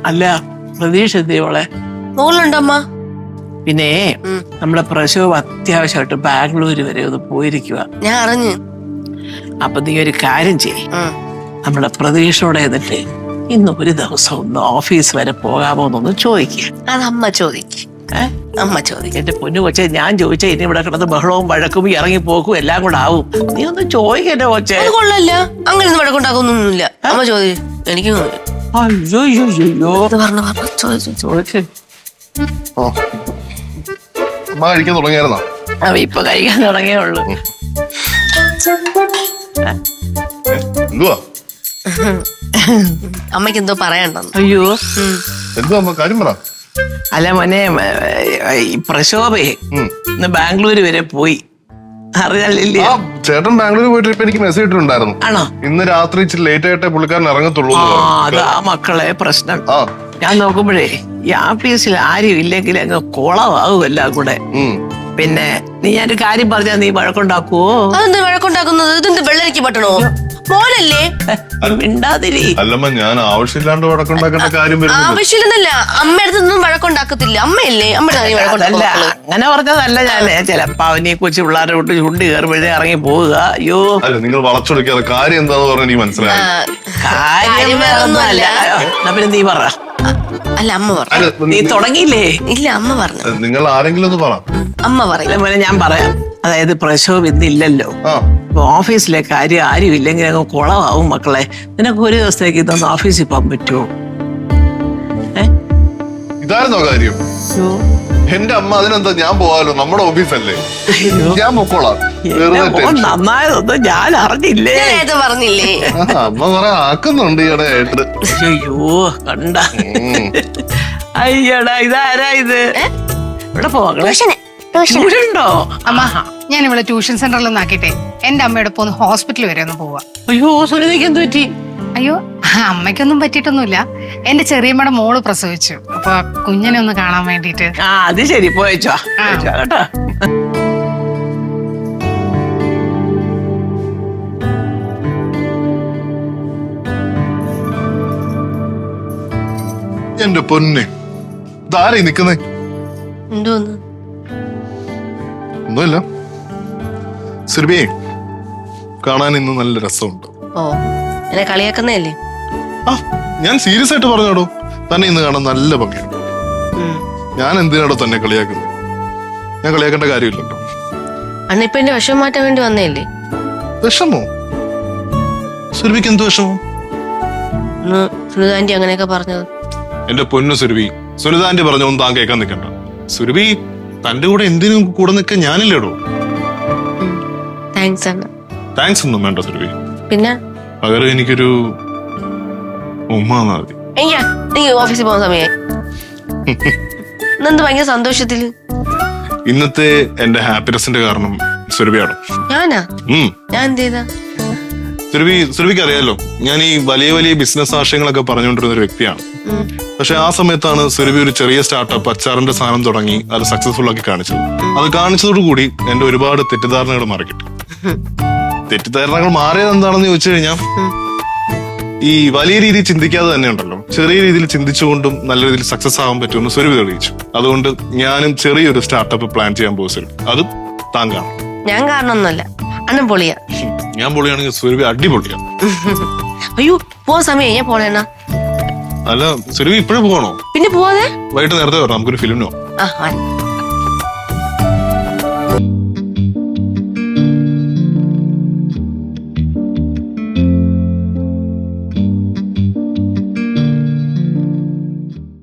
അല്ല പ്രതീക്ഷ എത്തിയോളെ മോളുണ്ടമ്മ. പിന്നെ നമ്മുടെ പ്രസവം അത്യാവശ്യമായിട്ട് ബാംഗ്ലൂര് വരെ ഒന്ന് പോയിരിക്കുക. ഞാൻ അറിഞ്ഞു. അപ്പൊ നീ ഒരു കാര്യം ചെയ്യ്, നമ്മുടെ പ്രതീക്ഷയോടെ എന്നിട്ട് ഇന്ന് ഒരു ദിവസം ഒന്ന് ഓഫീസ് വരെ പോകാമോ എന്നൊന്ന് ചോദിക്കുക. അത് അമ്മ ചോദിക്കും. അമ്മ ചോദിക്കും. എന്റെ പൊന്നു കൊച്ചെ, ഞാൻ ചോദിച്ചാ ഇനി ഇവിടെ കിടന്ന് ബഹളവും വഴക്കും ഇറങ്ങി പോക്കും എല്ലാം കൂടെ ആവും. നീ ഒന്ന് ചോദിക്കട്ടെ കൊച്ചെ. അത് കൊള്ളല്ല, അങ്ങനെ ഒന്നും വഴക്കുണ്ടാക്കുന്നൊന്നുമില്ല. അമ്മ ചോദിക്കും. എനിക്ക് അയ്യോ ചോദിച്ചു. അമ്മ കഴിക്കാൻ തുടങ്ങിയായിരുന്നോ? അവ ഇപ്പൊ കഴിക്കാൻ തുടങ്ങിയേ ഉള്ളൂ. എന്തുവാ അമ്മയ്ക്ക് എന്തോ പറയണ്ടെന്ന്. അയ്യോ എന്തുവാ അമ്മ കാര്യം പറ. അല്ല മോനെ, ഈ പ്രശോഭയെ ഇന്ന് ബാംഗ്ലൂര് വരെ പോയി, അറിയാനില്ലേ? ആ ചേട്ടൻ ബാംഗ്ലൂർ പോയിട്ട് ഇപ്പൊ എനിക്ക് മെസ്സേജ് ഇട്ടിട്ടുണ്ടായിരുന്നു. ആണോ? ഇന്ന് രാത്രി ഇച്ചിരി ലേറ്റ് ആയിട്ടേ പുള്ളിക്കാരൻ ഇറങ്ങത്തുള്ളൂ. അതാ മക്കളെ പ്രശ്നം. ഞാൻ നോക്കുമ്പോഴേ ഈ ആഫീസിൽ ആരും ഇല്ലെങ്കിൽ അങ്ങ് കുളമാവും എല്ലാം കൂടെ. പിന്നെ നീ ഞാനൊരു കാര്യം പറഞ്ഞാ നീ വഴക്കുണ്ടാക്കുവോ? അതെന്ത് വഴക്കുണ്ടാക്കുന്നത്? ഇതെന്ത് വെള്ളരിക്ക് പറ്റണോ? മോനല്ലേ? മിണ്ടാതിരി. അല്ലമ്മ, ഞാൻ ആവശ്യമില്ലാണ്ട് വഴക്കുണ്ടാക്കേണ്ട കാര്യം വരുന്നില്ല. ആവശ്യമില്ലെന്നല്ല, അമ്മയടുത്തൊന്നും വഴക്കുണ്ടാക്കത്തില്ല. അമ്മയല്ലേ? അമ്മയുടെ അല്ല, അങ്ങനെ പറഞ്ഞതല്ല. ഞാന് ചിലപ്പോ അവനീ കൊച്ചു പിള്ളേരെ വിട്ട് ചുണ്ടി കയറുമ്പോഴേ ഇറങ്ങി പോവുക. അയ്യോ അല്ല, നിങ്ങൾ വളച്ചൊടുക്കാതെ കാര്യം എന്താന്ന് പറഞ്ഞ എനിക്ക് മനസ്സിലായി. കാര്യം വേറൊന്നുമല്ല. പിന്നെ നീ പറ. അല്ല, അമ്മ പറഞ്ഞു. നീ തുടങ്ങിയില്ലേ? ഇല്ല, അമ്മ പറഞ്ഞു. നിങ്ങൾ ആരെങ്കിലും ഒന്ന് പറ. അമ്മ പറയില്ല. മോനെ ഞാൻ പറയാം. അതായത് പ്രസവം ഇന്നില്ലല്ലോ. ഇപ്പൊ ഓഫീസിലെ കാര്യം ആരും ഇല്ലെങ്കിൽ അങ്ങ് കുളമാവും മക്കളെ. നിനക്ക് ഒരു ദിവസത്തേക്ക് ഇതൊന്ന് ഓഫീസിൽ പോകാൻ പറ്റുമോ? ഇതായിരുന്നോ കാര്യം? എന്റെ അമ്മ, അതിനെന്താ, ഞാൻ പോവാലോ, നമ്മുടെ ഓഫീസല്ലേ, ഞാൻ പൊക്കോളാം. നന്നായതൊന്നും ഞാൻ അറിഞ്ഞില്ലേ. പറഞ്ഞില്ലേ? അമ്മ കുറെ ആക്കുന്നുണ്ട് ഈയിടെ ആയിട്ട്. അയ്യോ കണ്ട. അയ്യടാ, ഇതാരാ ഇത്? ഇവിടെ പോകണേ? ട്യൂഷനുണ്ടോ? അമ്മ, ഞാൻ ഇവിടെ ട്യൂഷൻ സെന്ററിൽ ഒന്ന് ആക്കിട്ടെ എന്റെ അമ്മയുടെ ഒന്ന് ഹോസ്പിറ്റൽ വരെ ഒന്ന് പോവാ. അയ്യോ സുനിതയ്ക്ക് എന്ത് പറ്റി? അയ്യോ, അമ്മയ്ക്കൊന്നും പറ്റിയിട്ടൊന്നുമില്ല. എന്റെ ചെറിയമ്മയുടെ മോള് പ്രസവിച്ചു. അപ്പൊ കുഞ്ഞിനെ ഒന്ന് കാണാൻ വേണ്ടിട്ട്. അത് ശരി, പോയച്ചോ കേട്ടോ. എന്റെ പൊന്നെ, ഇതാരാ നിക്കുന്നേ? എന്തോന്ന്? ഒന്നുമില്ല. സുരഭിയെ കാണാൻ ഇന്ന് നല്ല രസമുണ്ട്. ഓ, എന്നെ കളിയാക്കുന്നല്ലേ? ആ, ഞാൻ സീരിയസ് ആയിട്ട് പറഞ്ഞോടോ, തന്നെ ഇന്ന് കാണാൻ നല്ല ഭംഗിയുണ്ട്. ഞാൻ എന്തിനാടോ തന്നെ കളിയാക്കുന്നത്? ഞാൻ കളിയാക്കേണ്ട കാര്യമില്ലല്ലോ. അന്നിപ്പൊ എന്റെ വിഷം മാറ്റാൻ വേണ്ടി വന്നേല്ലേ? വിഷമോ? സുരഭിക്ക് എന്ത് വിഷമോ? സുനിതാന്റി അങ്ങനെയൊക്കെ പറഞ്ഞത്. എന്റെ പൊന്നു സുരഭി, സുനിതാന്റി പറഞ്ഞൊന്നും താൻ കേൾക്കാൻ നിൽക്കണ്ട. സുരഭി, തന്റെ കൂടെ എന്തിനും കൂടെ നിൽക്കാൻ ഞാനില്ലേടോ. താങ്ക്സ് അണ്ണ. താങ്ക്സ് ഒന്നും വേണ്ട സുരഭി. പിന്നെ പകരം എനിക്കൊരു ഉമ്മ മതി. നീ ഓഫീസിൽ പോകുന്ന സമയായി. ഇന്നെന്ത് ഭയങ്കര സന്തോഷത്തില്? ഇന്നത്തെ എന്റെ ഹാപ്പിനെസിന്റെ കാരണം സുരഭിയാണ്. ഞാനാ? ഞാൻ എന്ത് ചെയ്താ? സുരഭിക്ക് അറിയാലോ, ഞാൻ ഈ വലിയ വലിയ ബിസിനസ് ആശയങ്ങളൊക്കെ പറഞ്ഞുകൊണ്ടിരുന്ന ഒരു വ്യക്തിയാണ്. പക്ഷെ ആ സമയത്താണ് സുരഭി ഒരു ചെറിയ സ്റ്റാർട്ടപ്പ് അച്ചാറിന്റെ സാധനം തുടങ്ങി അത് സക്സസ്ഫുൾ ആക്കി കാണിച്ചത്. അത് കാണിച്ചതോടുകൂടി എന്റെ ഒരുപാട് തെറ്റിദ്ധാരണകൾ മാറിക്കിട്ടി. തെറ്റിദ്ധാരണകൾ മാറിയത് എന്താണെന്ന് ചോദിച്ചു കഴിഞ്ഞാൽ, ഈ വലിയ രീതിയിൽ ചിന്തിക്കാതെ തന്നെ ഉണ്ടല്ലോ, ചെറിയ രീതിയിൽ ചിന്തിച്ചുകൊണ്ടും നല്ല രീതിയിൽ സക്സസ് ആവാൻ പറ്റുമെന്ന് സുരഭി തെളിയിച്ചു. അതുകൊണ്ട് ഞാനും ചെറിയൊരു സ്റ്റാർട്ടപ്പ് പ്ലാൻ ചെയ്യാൻ പോകും സുരഭി. അത് താൻ കാണും. ഞാൻ കാരണമൊന്നുമല്ല, അണ്ണൻ പൊളിയാ. ഞാൻ പൊളിയാണെങ്കിൽ സുരഭി അടിപൊളിയാ. അയ്യോ, പോവാൻ സമയം ഞാൻ പോണേണ്ണ. അല്ല സുരഭി, ഇപ്പോഴും പോകണോ? പിന്നെ പോവാതെ വൈകിട്ട് നേരത്തെ വരണം, നമുക്കൊരു ഫിലിമിനോ. ആ